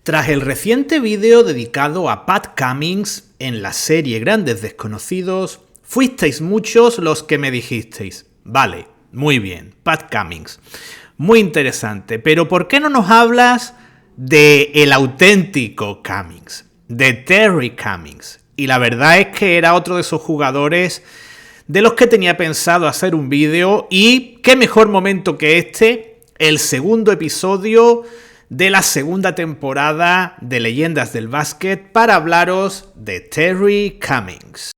Tras el reciente vídeo dedicado a Pat Cummings en la serie Grandes Desconocidos, fuisteis muchos los que me dijisteis: vale, muy bien, Pat Cummings, muy interesante, pero ¿por qué no nos hablas de el auténtico Cummings, de Terry Cummings? Y la verdad es que era otro de esos jugadores de los que tenía pensado hacer un vídeo, y qué mejor momento que este, el segundo episodio de la segunda temporada de Leyendas del Básquet, para hablaros de Terry Cummings.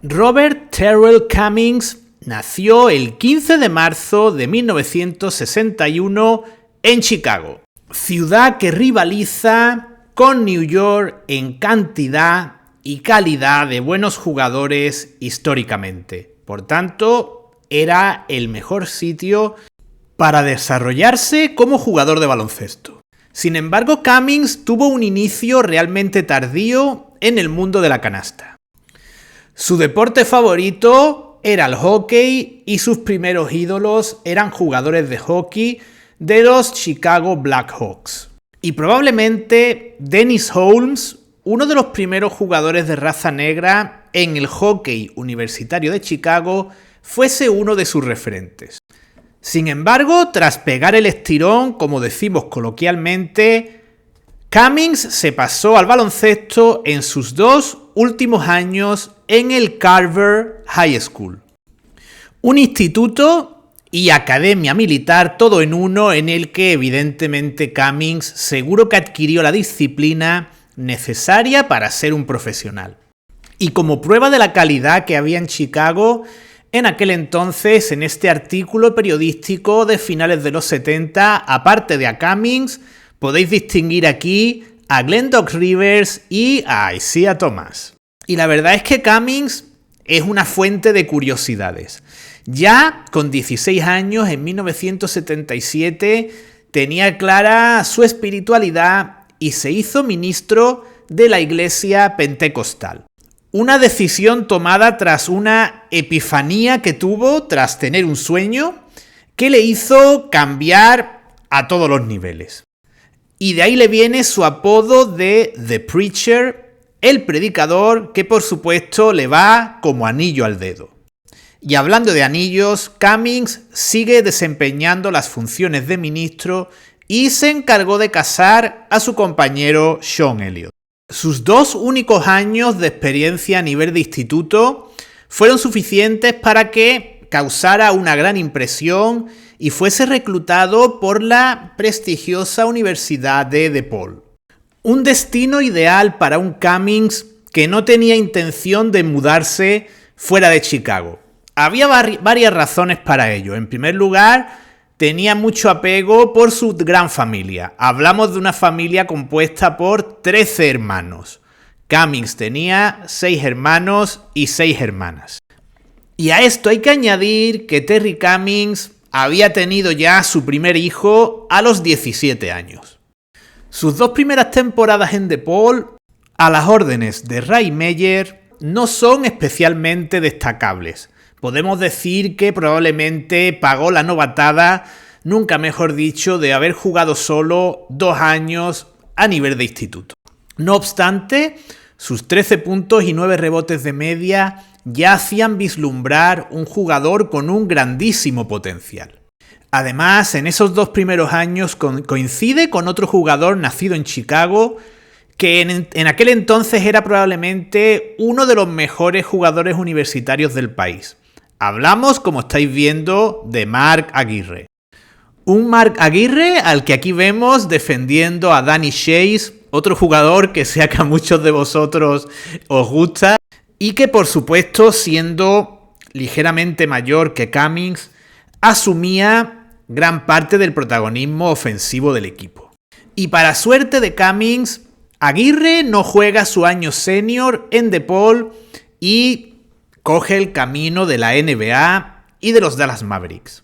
Robert Terrell Cummings nació el 15 de marzo de 1961 en Chicago, ciudad que rivaliza con New York en cantidad y calidad de buenos jugadores históricamente. Por tanto, era el mejor sitio para desarrollarse como jugador de baloncesto. Sin embargo, Cummings tuvo un inicio realmente tardío en el mundo de la canasta. Su deporte favorito era el hockey y sus primeros ídolos eran jugadores de hockey de los Chicago Blackhawks. Y probablemente Dennis Holmes, uno de los primeros jugadores de raza negra en el hockey universitario de Chicago, fuese uno de sus referentes. Sin embargo, tras pegar el estirón, como decimos coloquialmente, Cummings se pasó al baloncesto en sus 2 últimos años en el Carver High School, un instituto y academia militar todo en uno, en el que evidentemente Cummings seguro que adquirió la disciplina necesaria para ser un profesional. Y como prueba de la calidad que había en Chicago en aquel entonces, en este artículo periodístico de finales de los 70, aparte de a Cummings, podéis distinguir aquí a Glenn Doc Rivers y a Isiah Thomas. Y la verdad es que Cummings es una fuente de curiosidades. Ya con 16 años, en 1977, tenía clara su espiritualidad y se hizo ministro de la Iglesia Pentecostal. Una decisión tomada tras una epifanía que tuvo tras tener un sueño que le hizo cambiar a todos los niveles. Y de ahí le viene su apodo de The Preacher, el predicador, que por supuesto le va como anillo al dedo. Y hablando de anillos, Cummings sigue desempeñando las funciones de ministro y se encargó de casar a su compañero Sean Elliott. Sus 2 únicos años de experiencia a nivel de instituto fueron suficientes para que causara una gran impresión y fuese reclutado por la prestigiosa Universidad de DePaul. Un destino ideal para un Cummings que no tenía intención de mudarse fuera de Chicago. Había varias razones para ello. En primer lugar, tenía mucho apego por su gran familia. Hablamos de una familia compuesta por 13 hermanos. Cummings tenía 6 hermanos y 6 hermanas. Y a esto hay que añadir que Terry Cummings había tenido ya su primer hijo a los 17 años. Sus 2 primeras temporadas en DePaul, a las órdenes de Ray Meyer, no son especialmente destacables. Podemos decir que probablemente pagó la novatada, nunca mejor dicho, de haber jugado solo 2 años a nivel de instituto. No obstante, sus 13 puntos y 9 rebotes de media ya hacían vislumbrar un jugador con un grandísimo potencial. Además, en esos 2 primeros años coincide con otro jugador nacido en Chicago, que en aquel entonces era probablemente uno de los mejores jugadores universitarios del país. Hablamos, como estáis viendo, de Mark Aguirre. Un Mark Aguirre al que aquí vemos defendiendo a Danny Chase, otro jugador que sé que a muchos de vosotros os gusta, y que por supuesto, siendo ligeramente mayor que Cummings, asumía gran parte del protagonismo ofensivo del equipo. Y para suerte de Cummings, Aguirre no juega su año senior en DePaul y coge el camino de la NBA y de los Dallas Mavericks.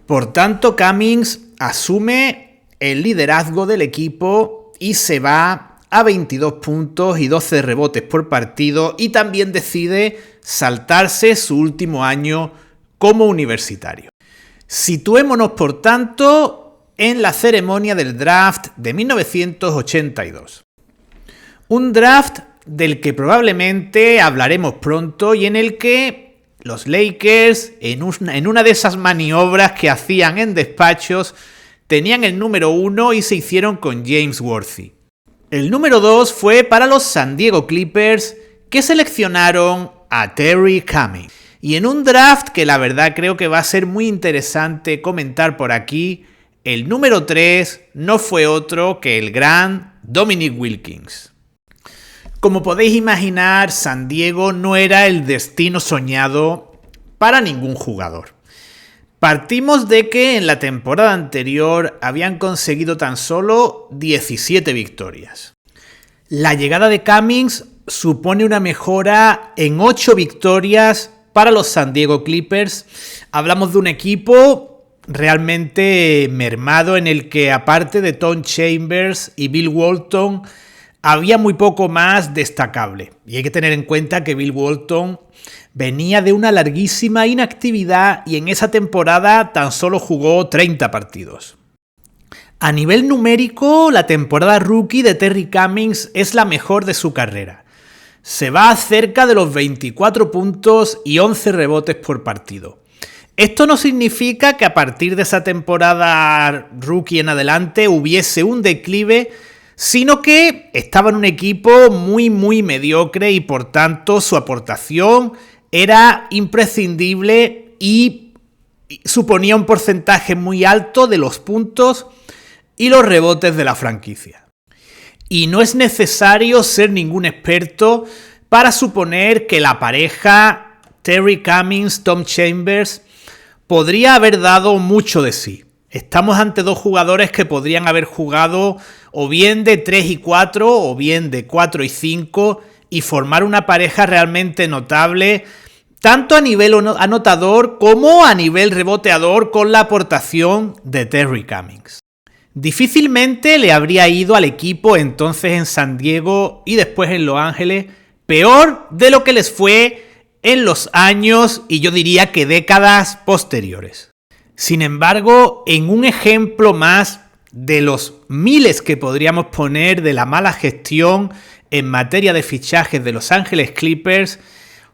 Por tanto, Cummings asume el liderazgo del equipo y se va a 22 puntos y 12 rebotes por partido, y también decide saltarse su último año como universitario. Situémonos, por tanto, en la ceremonia del draft de 1982. Un draft del que probablemente hablaremos pronto y en el que los Lakers, en una de esas maniobras que hacían en despachos, tenían el número 1 y se hicieron con James Worthy. El número 2 fue para los San Diego Clippers, que seleccionaron a Terry Cummings. Y en un draft que la verdad creo que va a ser muy interesante comentar por aquí, el número 3 no fue otro que el gran Dominique Wilkins. Como podéis imaginar, San Diego no era el destino soñado para ningún jugador. Partimos de que en la temporada anterior habían conseguido tan solo 17 victorias. La llegada de Cummings supone una mejora en 8 victorias para los San Diego Clippers. Hablamos de un equipo realmente mermado en el que, aparte de Tom Chambers y Bill Walton, había muy poco más destacable. Y hay que tener en cuenta que Bill Walton venía de una larguísima inactividad y en esa temporada tan solo jugó 30 partidos. A nivel numérico, la temporada rookie de Terry Cummings es la mejor de su carrera. Se va a cerca de los 24 puntos y 11 rebotes por partido. Esto no significa que a partir de esa temporada rookie en adelante hubiese un declive, sino que estaba en un equipo muy mediocre y por tanto su aportación era imprescindible y suponía un porcentaje muy alto de los puntos y los rebotes de la franquicia. Y no es necesario ser ningún experto para suponer que la pareja Terry Cummings-Tom Chambers podría haber dado mucho de sí. Estamos ante dos jugadores que podrían haber jugado o bien de 3 y 4 o bien de 4 y 5 y formar una pareja realmente notable, tanto a nivel anotador como a nivel reboteador con la aportación de Terry Cummings. Difícilmente le habría ido al equipo entonces en San Diego y después en Los Ángeles peor de lo que les fue en los años y yo diría que décadas posteriores. Sin embargo, en un ejemplo más de los miles que podríamos poner de la mala gestión en materia de fichajes de Los Ángeles Clippers,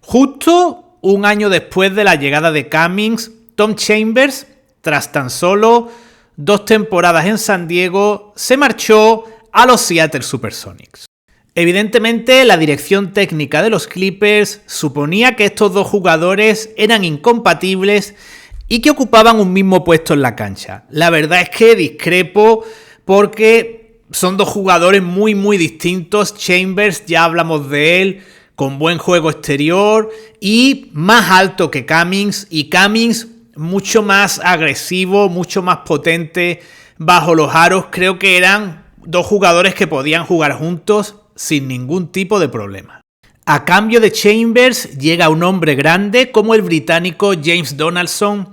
justo un año después de la llegada de Cummings, Tom Chambers, tras tan solo 2 temporadas en San Diego, se marchó a los Seattle Supersonics. Evidentemente, la dirección técnica de los Clippers suponía que estos dos jugadores eran incompatibles y que ocupaban un mismo puesto en la cancha. La verdad es que discrepo porque son dos jugadores muy distintos. Chambers, ya hablamos de él, con buen juego exterior y más alto que Cummings, y Cummings mucho más agresivo, mucho más potente bajo los aros. Creo que eran dos jugadores que podían jugar juntos sin ningún tipo de problema. A cambio de Chambers llega un hombre grande como el británico James Donaldson,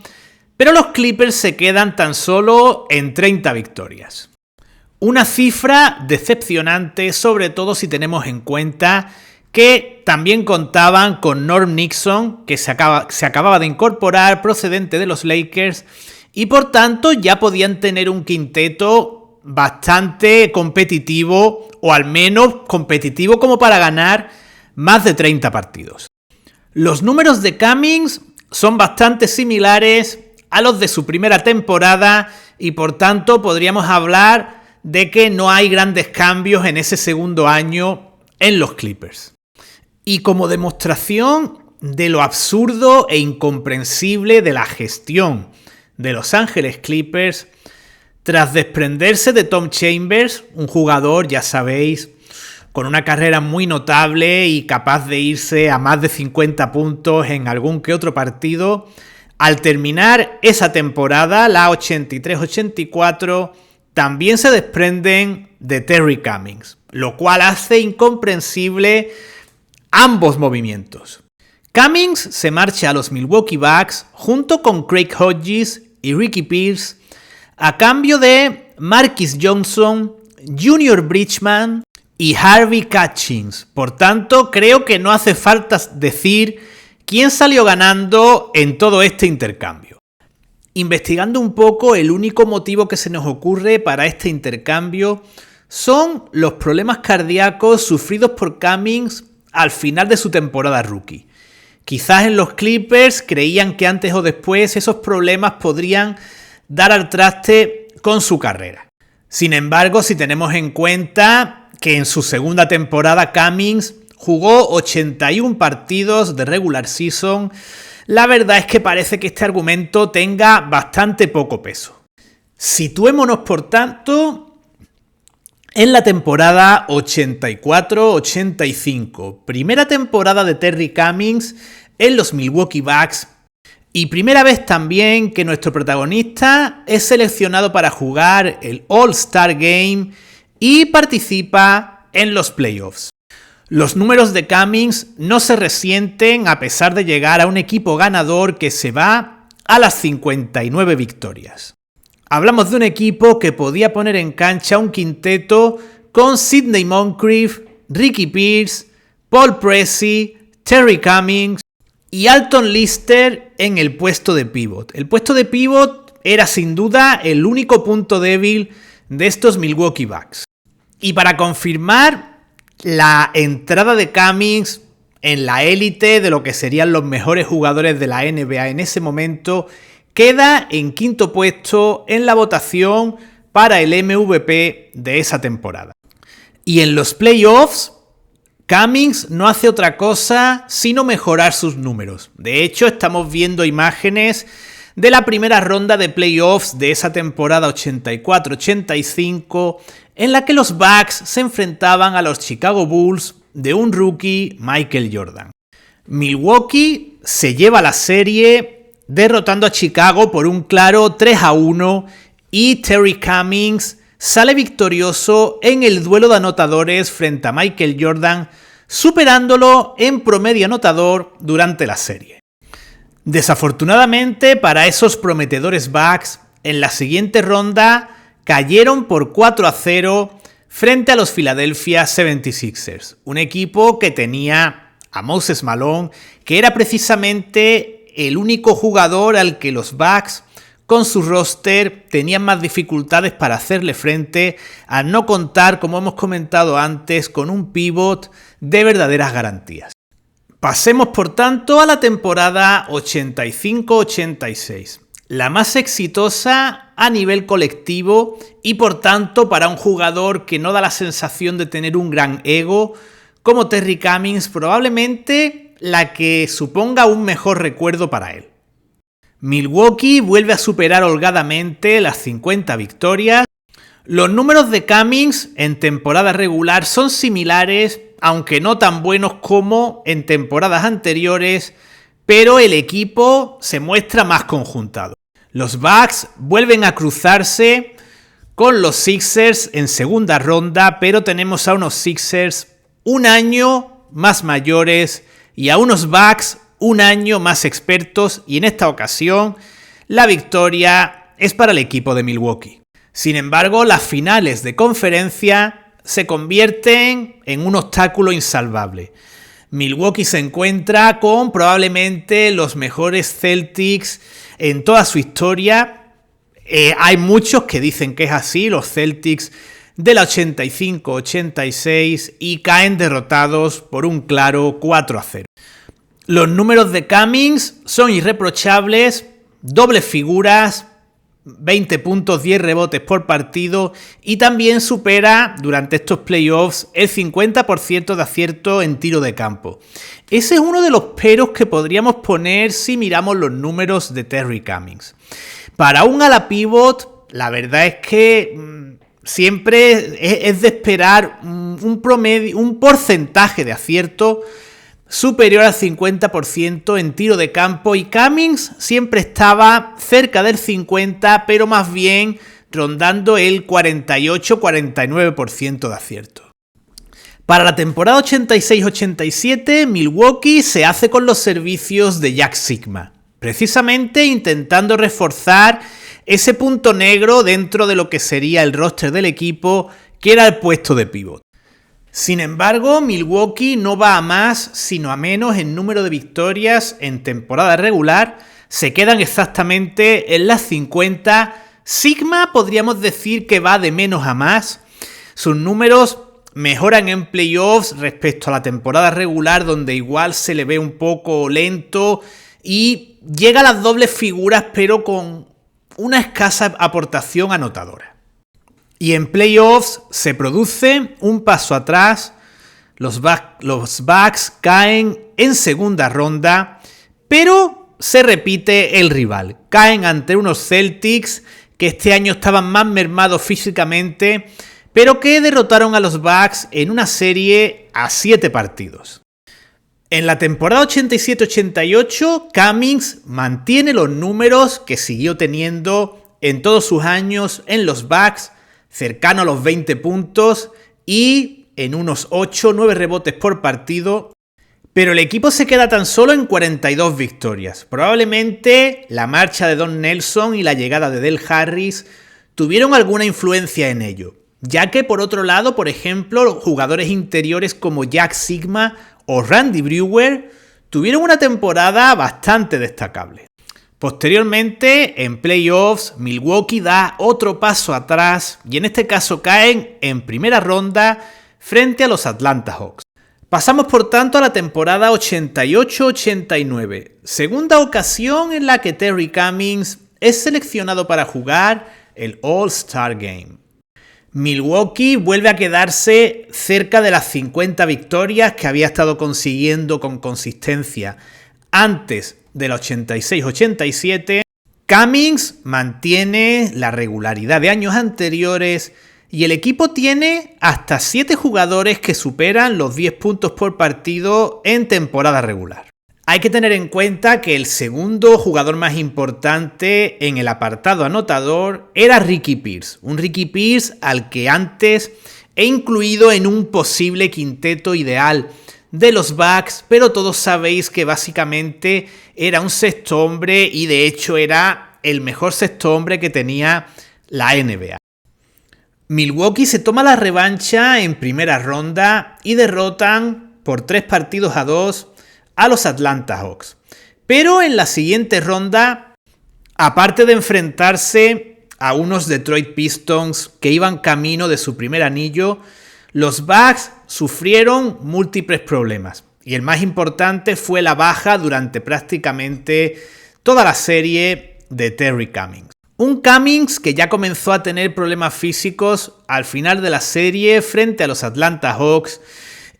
pero los Clippers se quedan tan solo en 30 victorias. Una cifra decepcionante, sobre todo si tenemos en cuenta que también contaban con Norm Nixon, que se acababa de incorporar procedente de los Lakers, y por tanto ya podían tener un quinteto bastante competitivo, o al menos competitivo como para ganar más de 30 partidos. Los números de Cummings son bastante similares a los de su primera temporada y por tanto podríamos hablar de que no hay grandes cambios en ese segundo año en los Clippers. Y como demostración de lo absurdo e incomprensible de la gestión de Los Ángeles Clippers, tras desprenderse de Tom Chambers, un jugador, ya sabéis, con una carrera muy notable y capaz de irse a más de 50 puntos en algún que otro partido, al terminar esa temporada, la 83-84, también se desprenden de Terry Cummings, lo cual hace incomprensible ambos movimientos. Cummings se marcha a los Milwaukee Bucks junto con Craig Hodges y Ricky Pierce a cambio de Marquis Johnson, Junior Bridgman y Harvey Catchings. Por tanto, creo que no hace falta decir quién salió ganando en todo este intercambio. Investigando un poco, el único motivo que se nos ocurre para este intercambio son los problemas cardíacos sufridos por Cummings al final de su temporada rookie. Quizás en los Clippers creían que antes o después esos problemas podrían dar al traste con su carrera. Sin embargo, si tenemos en cuenta que en su segunda temporada Cummings jugó 81 partidos de regular season, la verdad es que parece que este argumento tenga bastante poco peso. Situémonos, por tanto, en la temporada 84-85, primera temporada de Terry Cummings en los Milwaukee Bucks y primera vez también que nuestro protagonista es seleccionado para jugar el All-Star Game y participa en los playoffs. Los números de Cummings no se resienten a pesar de llegar a un equipo ganador que se va a las 59 victorias. Hablamos de un equipo que podía poner en cancha un quinteto con Sidney Moncrief, Ricky Pierce, Paul Pressey, Terry Cummings y Alton Lister en el puesto de pívot. El puesto de pívot era sin duda el único punto débil de estos Milwaukee Bucks. Y para confirmar la entrada de Cummings en la élite de lo que serían los mejores jugadores de la NBA en ese momento, queda en quinto puesto en la votación para el MVP de esa temporada. Y en los playoffs, Cummings no hace otra cosa sino mejorar sus números. De hecho, estamos viendo imágenes de la primera ronda de playoffs de esa temporada 84-85, en la que los Bucks se enfrentaban a los Chicago Bulls de un rookie, Michael Jordan. Milwaukee se lleva la serie derrotando a Chicago por un claro 3-1 y Terry Cummings sale victorioso en el duelo de anotadores frente a Michael Jordan, superándolo en promedio anotador durante la serie. Desafortunadamente para esos prometedores Bucks, en la siguiente ronda cayeron por 4-0 frente a los Philadelphia 76ers, un equipo que tenía a Moses Malone, que era precisamente el único jugador al que los Bucks con su roster tenían más dificultades para hacerle frente, al no contar, como hemos comentado antes, con un pívot de verdaderas garantías. Pasemos por tanto a la temporada 85-86, la más exitosa a nivel colectivo y por tanto para un jugador que no da la sensación de tener un gran ego como Terry Cummings, probablemente la que suponga un mejor recuerdo para él. Milwaukee vuelve a superar holgadamente las 50 victorias. Los números de Cummings en temporada regular son similares, aunque no tan buenos como en temporadas anteriores, pero el equipo se muestra más conjuntado. Los Bucks vuelven a cruzarse con los Sixers en segunda ronda, pero tenemos a unos Sixers un año más mayores y a unos Bucks un año más expertos, y en esta ocasión la victoria es para el equipo de Milwaukee. Sin embargo, las finales de conferencia se convierten en un obstáculo insalvable. Milwaukee se encuentra con probablemente los mejores Celtics en toda su historia. Hay muchos que dicen que es así, los Celtics de la 85-86, y caen derrotados por un claro 4-0. Los números de Cummings son irreprochables, dobles figuras, 20 puntos, 10 rebotes por partido, y también supera durante estos playoffs el 50% de acierto en tiro de campo. Ese es uno de los peros que podríamos poner si miramos los números de Terry Cummings. Para un ala pivot, la verdad es que siempre es de esperar un promedio, un porcentaje de acierto superior al 50% en tiro de campo, y Cummings siempre estaba cerca del 50%, pero más bien rondando el 48-49% de acierto. Para la temporada 86-87, Milwaukee se hace con los servicios de Jack Sigma, precisamente intentando reforzar ese punto negro dentro de lo que sería el roster del equipo, que era el puesto de pívot. Sin embargo, Milwaukee no va a más sino a menos en número de victorias en temporada regular, se quedan exactamente en las 50. Sigma podríamos decir que va de menos a más. Sus números mejoran en playoffs respecto a la temporada regular, donde igual se le ve un poco lento y llega a las dobles figuras, pero con una escasa aportación anotadora. Y en playoffs se produce un paso atrás. Los Bucks caen en segunda ronda, pero se repite el rival. Caen ante unos Celtics que este año estaban más mermados físicamente, pero que derrotaron a los Bucks en una serie a 7 partidos. En la temporada 87-88, Cummings mantiene los números que siguió teniendo en todos sus años en los Bucks, cercano a los 20 puntos y en unos 8-9 rebotes por partido, pero el equipo se queda tan solo en 42 victorias. Probablemente la marcha de Don Nelson y la llegada de Del Harris tuvieron alguna influencia en ello, ya que por otro lado, por ejemplo, los jugadores interiores como Jack Sigma o Randy Brewer tuvieron una temporada bastante destacable. Posteriormente, en playoffs, Milwaukee da otro paso atrás y en este caso caen en primera ronda frente a los Atlanta Hawks. Pasamos por tanto a la temporada 88-89, segunda ocasión en la que Terry Cummings es seleccionado para jugar el All-Star Game. Milwaukee vuelve a quedarse cerca de las 50 victorias que había estado consiguiendo con consistencia antes del 86-87. Cummings mantiene la regularidad de años anteriores y el equipo tiene hasta 7 jugadores que superan los 10 puntos por partido en temporada regular. Hay que tener en cuenta que el segundo jugador más importante en el apartado anotador era Ricky Pierce. Un Ricky Pierce al que antes he incluido en un posible quinteto ideal de los Bucks, pero todos sabéis que básicamente era un sexto hombre y de hecho era el mejor sexto hombre que tenía la NBA. Milwaukee se toma la revancha en primera ronda y derrotan por 3-2 a los Atlanta Hawks. Pero en la siguiente ronda, aparte de enfrentarse a unos Detroit Pistons que iban camino de su primer anillo, los Bucks sufrieron múltiples problemas. Y el más importante fue la baja durante prácticamente toda la serie de Terry Cummings. Un Cummings que ya comenzó a tener problemas físicos al final de la serie frente a los Atlanta Hawks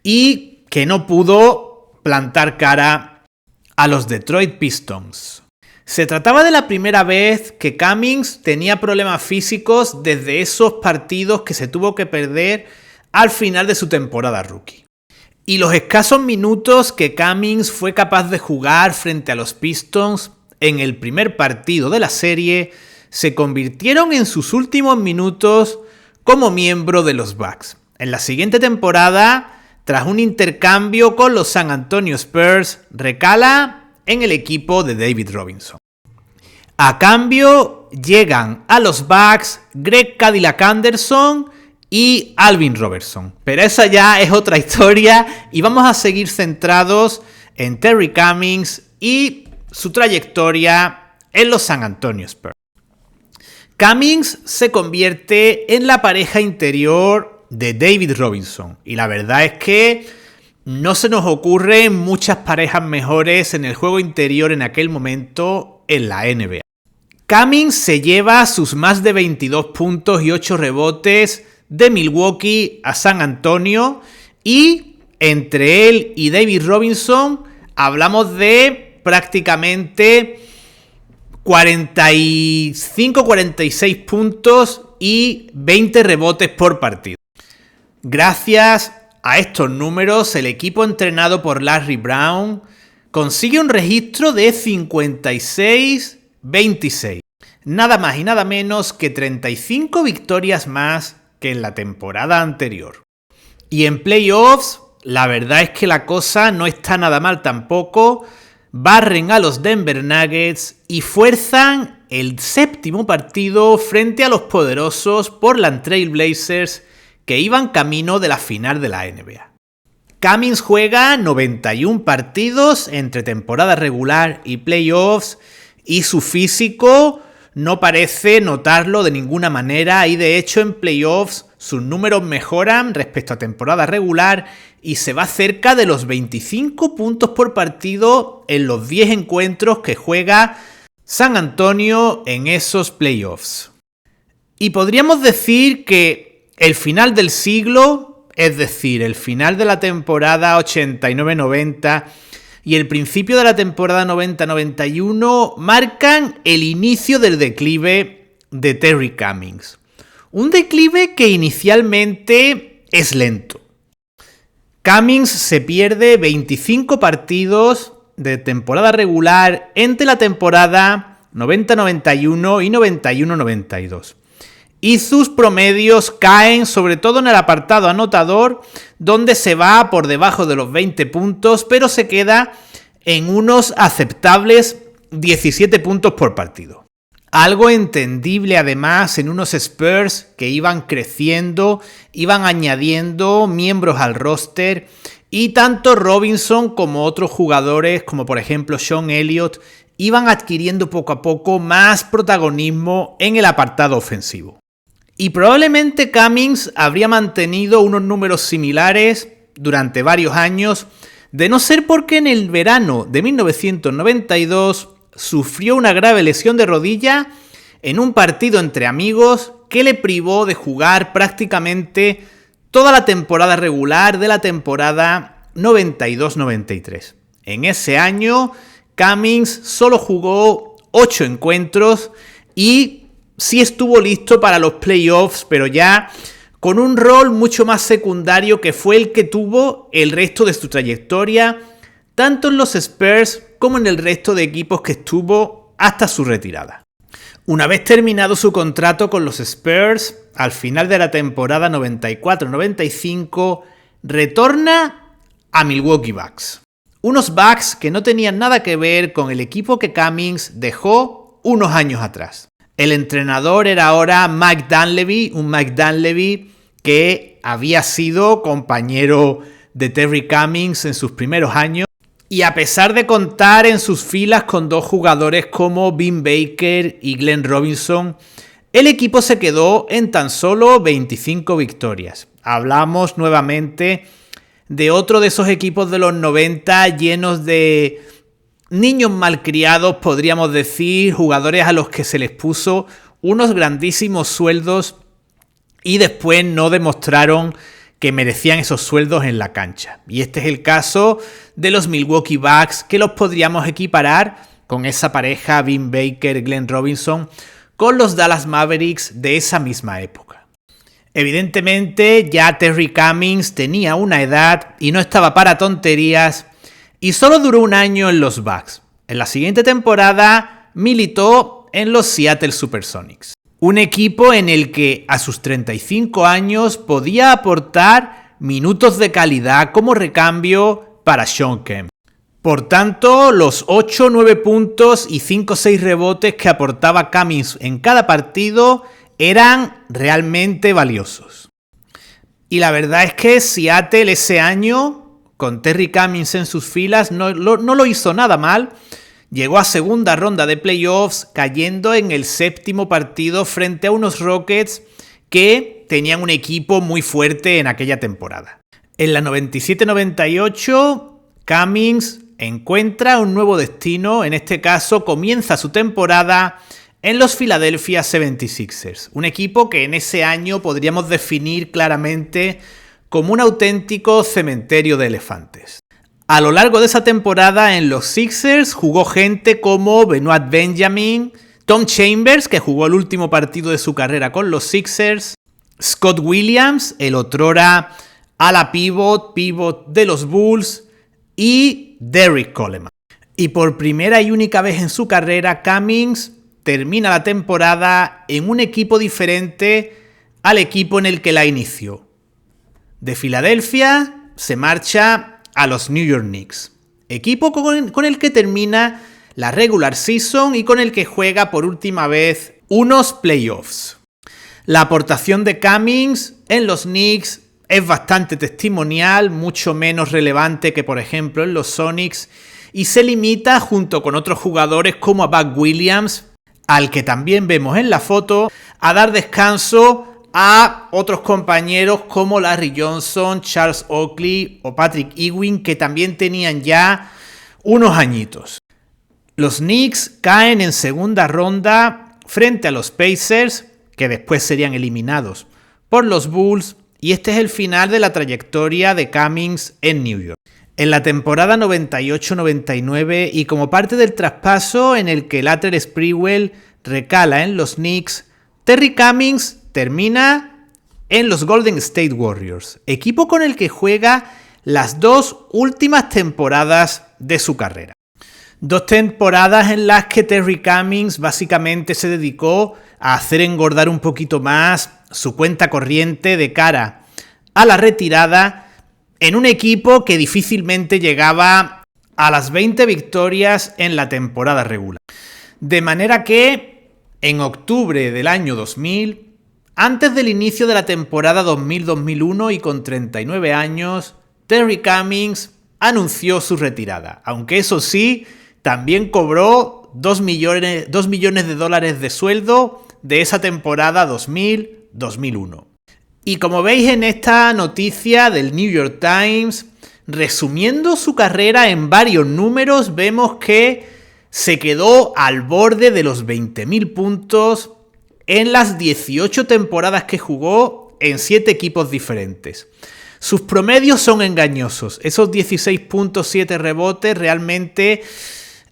y que no pudo plantar cara a los Detroit Pistons. Se trataba de la primera vez que Cummings tenía problemas físicos desde esos partidos que se tuvo que perder al final de su temporada rookie. Y los escasos minutos que Cummings fue capaz de jugar frente a los Pistons en el primer partido de la serie se convirtieron en sus últimos minutos como miembro de los Bucks. En la siguiente temporada, tras un intercambio con los San Antonio Spurs, recala en el equipo de David Robinson. A cambio, llegan a los Bucks Greg Cadillac Anderson y Alvin Robertson. Pero esa ya es otra historia y vamos a seguir centrados en Terry Cummings y su trayectoria en los San Antonio Spurs. Cummings se convierte en la pareja interior de David Robinson y la verdad es que no se nos ocurren muchas parejas mejores en el juego interior en aquel momento en la NBA. Cummings se lleva sus más de 22 puntos y 8 rebotes de Milwaukee a San Antonio y entre él y David Robinson hablamos de prácticamente 45-46 puntos y 20 rebotes por partido. Gracias a estos números, el equipo entrenado por Larry Brown consigue un registro de 56-26. Nada más y nada menos que 35 victorias más que en la temporada anterior. Y en playoffs, la verdad es que la cosa no está nada mal tampoco. Barren a los Denver Nuggets y fuerzan el séptimo partido frente a los poderosos Portland Trail Blazers que iban camino de la final de la NBA. Cummings juega 91 partidos entre temporada regular y playoffs y su físico no parece notarlo de ninguna manera y de hecho en playoffs sus números mejoran respecto a temporada regular y se va cerca de los 25 puntos por partido en los 10 encuentros que juega San Antonio en esos playoffs. Y podríamos decir que el final del siglo, es decir, el final de la temporada 89-90 y el principio de la temporada 90-91 marcan el inicio del declive de Terry Cummings. Un declive que inicialmente es lento. Cummings se pierde 25 partidos de temporada regular entre la temporada 90-91 y 91-92. Y sus promedios caen sobre todo en el apartado anotador, donde se va por debajo de los 20 puntos, pero se queda en unos aceptables 17 puntos por partido. Algo entendible además en unos Spurs que iban creciendo, iban añadiendo miembros al roster y tanto Robinson como otros jugadores, como por ejemplo Sean Elliott, iban adquiriendo poco a poco más protagonismo en el apartado ofensivo. Y probablemente Cummings habría mantenido unos números similares durante varios años, de no ser porque en el verano de 1992 sufrió una grave lesión de rodilla en un partido entre amigos que le privó de jugar prácticamente toda la temporada regular de la temporada 92-93. En ese año, Cummings solo jugó 8 encuentros y sí estuvo listo para los playoffs, pero ya con un rol mucho más secundario que fue el que tuvo el resto de su trayectoria, tanto en los Spurs como en el resto de equipos que estuvo hasta su retirada. Una vez terminado su contrato con los Spurs, al final de la temporada 94-95, retorna a Milwaukee Bucks. Unos Bucks que no tenían nada que ver con el equipo que Cummings dejó unos años atrás. El entrenador era ahora Mike Dunleavy, un Mike Dunleavy que había sido compañero de Terry Cummings en sus primeros años. Y a pesar de contar en sus filas con dos jugadores como Vin Baker y Glenn Robinson, el equipo se quedó en tan solo 25 victorias. Hablamos nuevamente de otro de esos equipos de los 90 llenos de niños malcriados, podríamos decir, jugadores a los que se les puso unos grandísimos sueldos y después no demostraron que merecían esos sueldos en la cancha. Y este es el caso de los Milwaukee Bucks, que los podríamos equiparar con esa pareja Vin Baker, Glenn Robinson, con los Dallas Mavericks de esa misma época. Evidentemente ya Terry Cummings tenía una edad y no estaba para tonterías, y solo duró un año en los Bucks. En la siguiente temporada militó en los Seattle Supersonics. Un equipo en el que a sus 35 años podía aportar minutos de calidad como recambio para Shawn Kemp. Por tanto, los 8-9 puntos y 5-6 rebotes que aportaba Cummings en cada partido eran realmente valiosos. Y la verdad es que Seattle ese año, con Terry Cummings en sus filas, no lo hizo nada mal. Llegó a segunda ronda de playoffs, cayendo en el séptimo partido frente a unos Rockets que tenían un equipo muy fuerte en aquella temporada. En la 97-98, Cummings encuentra un nuevo destino. En este caso, comienza su temporada en los Philadelphia 76ers. Un equipo que en ese año podríamos definir claramente como un auténtico cementerio de elefantes. A lo largo de esa temporada en los Sixers jugó gente como Benoit Benjamin, Tom Chambers, que jugó el último partido de su carrera con los Sixers, Scott Williams, el otrora ala pivot de los Bulls, y Derrick Coleman. Y por primera y única vez en su carrera, Cummings termina la temporada en un equipo diferente al equipo en el que la inició. De Filadelfia se marcha a los New York Knicks, equipo con el que termina la regular season y con el que juega por última vez unos playoffs. La aportación de Cummings en los Knicks es bastante testimonial, mucho menos relevante que por ejemplo en los Sonics, y se limita, junto con otros jugadores como a Buck Williams, al que también vemos en la foto, a dar descanso a otros compañeros como Larry Johnson, Charles Oakley o Patrick Ewing, que también tenían ya unos añitos. Los Knicks caen en segunda ronda frente a los Pacers, que después serían eliminados por los Bulls, y este es el final de la trayectoria de Cummings en New York. En la temporada 98-99 y como parte del traspaso en el que Latrell Sprewell recala en los Knicks, Terry Cummings termina en los Golden State Warriors, equipo con el que juega las 2 últimas temporadas de su carrera. 2 temporadas en las que Terry Cummings básicamente se dedicó a hacer engordar un poquito más su cuenta corriente de cara a la retirada en un equipo que difícilmente llegaba a las 20 victorias en la temporada regular. De manera que en octubre del año 2000, antes del inicio de la temporada 2000-2001 y con 39 años, Terry Cummings anunció su retirada, aunque eso sí, también cobró 2 millones de dólares de sueldo de esa temporada 2000-2001. Y como veis en esta noticia del New York Times, resumiendo su carrera en varios números, vemos que se quedó al borde de los 20.000 puntos en las 18 temporadas que jugó en 7 equipos diferentes. Sus promedios son engañosos. Esos 16.7 rebotes realmente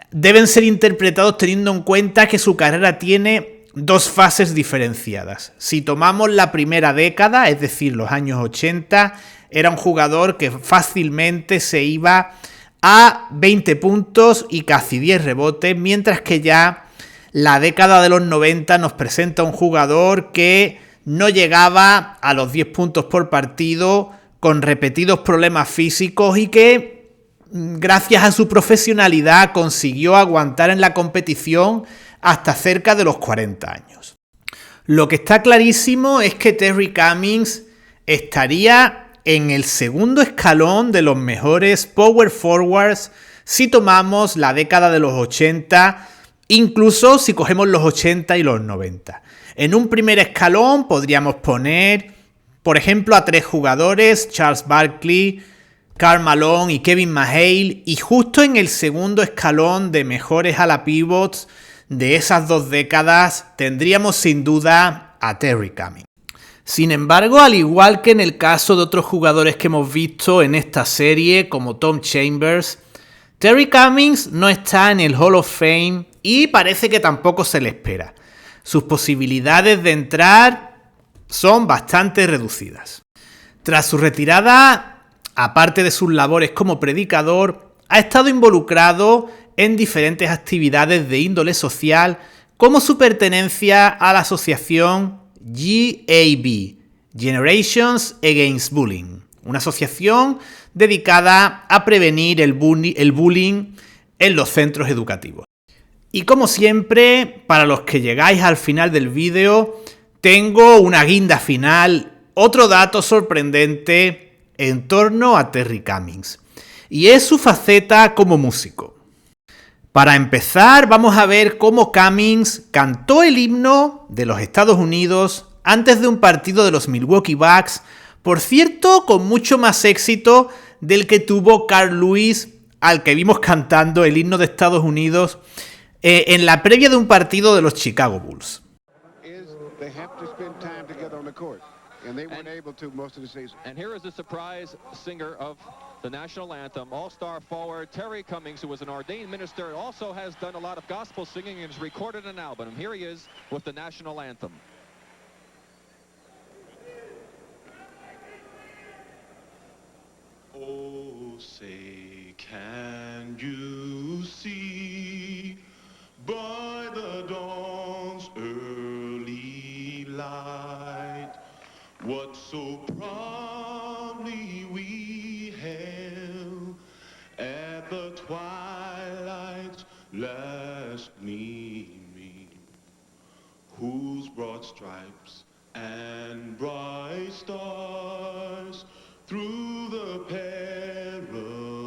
deben ser interpretados teniendo en cuenta que su carrera tiene 2 fases diferenciadas. Si tomamos la primera década, es decir, los años 80, era un jugador que fácilmente se iba a 20 puntos y casi 10 rebotes, mientras que ya la década de los 90 nos presenta un jugador que no llegaba a los 10 puntos por partido, con repetidos problemas físicos y que gracias a su profesionalidad consiguió aguantar en la competición hasta cerca de los 40 años. Lo que está clarísimo es que Terry Cummings estaría en el segundo escalón de los mejores power forwards si tomamos la década de los 80, incluso si cogemos los 80 y los 90. En un primer escalón podríamos poner, por ejemplo, a 3 jugadores, Charles Barkley, Karl Malone y Kevin McHale, y justo en el segundo escalón de mejores ala pivots de esas 2 décadas tendríamos sin duda a Terry Cummings. Sin embargo, al igual que en el caso de otros jugadores que hemos visto en esta serie, como Tom Chambers, Terry Cummings no está en el Hall of Fame y parece que tampoco se le espera. Sus posibilidades de entrar son bastante reducidas. Tras su retirada, aparte de sus labores como predicador, ha estado involucrado en diferentes actividades de índole social, como su pertenencia a la asociación GAB, Generations Against Bullying, una asociación dedicada a prevenir el bullying en los centros educativos. Y como siempre, para los que llegáis al final del vídeo, tengo una guinda final, otro dato sorprendente en torno a Terry Cummings, y es su faceta como músico. Para empezar, vamos a ver cómo Cummings cantó el himno de los Estados Unidos antes de un partido de los Milwaukee Bucks, por cierto, con mucho más éxito del que tuvo Carl Lewis, al que vimos cantando el himno de Estados Unidos en la previa de un partido de los Chicago Bulls. And they weren't able to most of the season. And here is the surprise singer of the national anthem, all-star forward Terry Cummings, who was an ordained minister, also has done a lot of gospel singing and has recorded an album. And here he is with the national anthem. Oh, say, can you see by the dawn's early light what so proudly we hailed at the twilight's last gleaming, whose broad stripes and bright stars through the perilous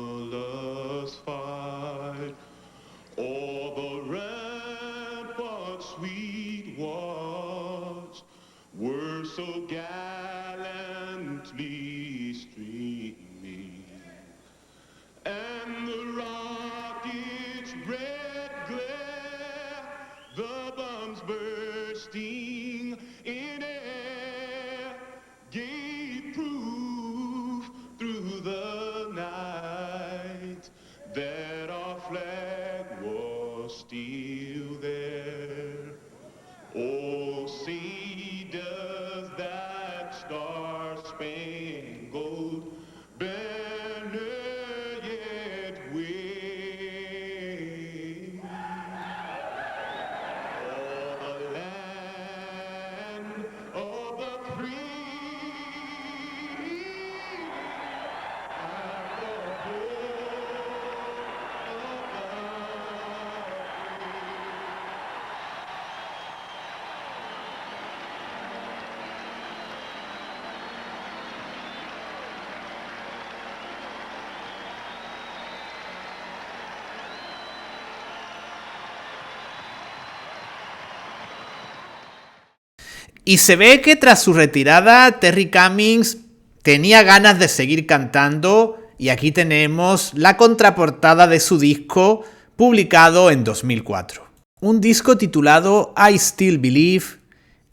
Y se ve que tras su retirada, Terry Cummings tenía ganas de seguir cantando, y aquí tenemos la contraportada de su disco publicado en 2004. Un disco titulado I Still Believe,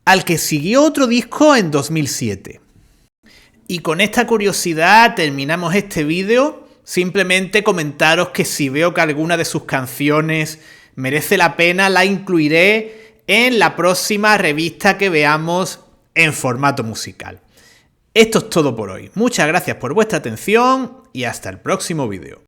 al que siguió otro disco en 2007. Y con esta curiosidad terminamos este vídeo. Simplemente comentaros que si veo que alguna de sus canciones merece la pena, la incluiré en la próxima revista que veamos en formato musical. Esto es todo por hoy. Muchas gracias por vuestra atención y hasta el próximo vídeo.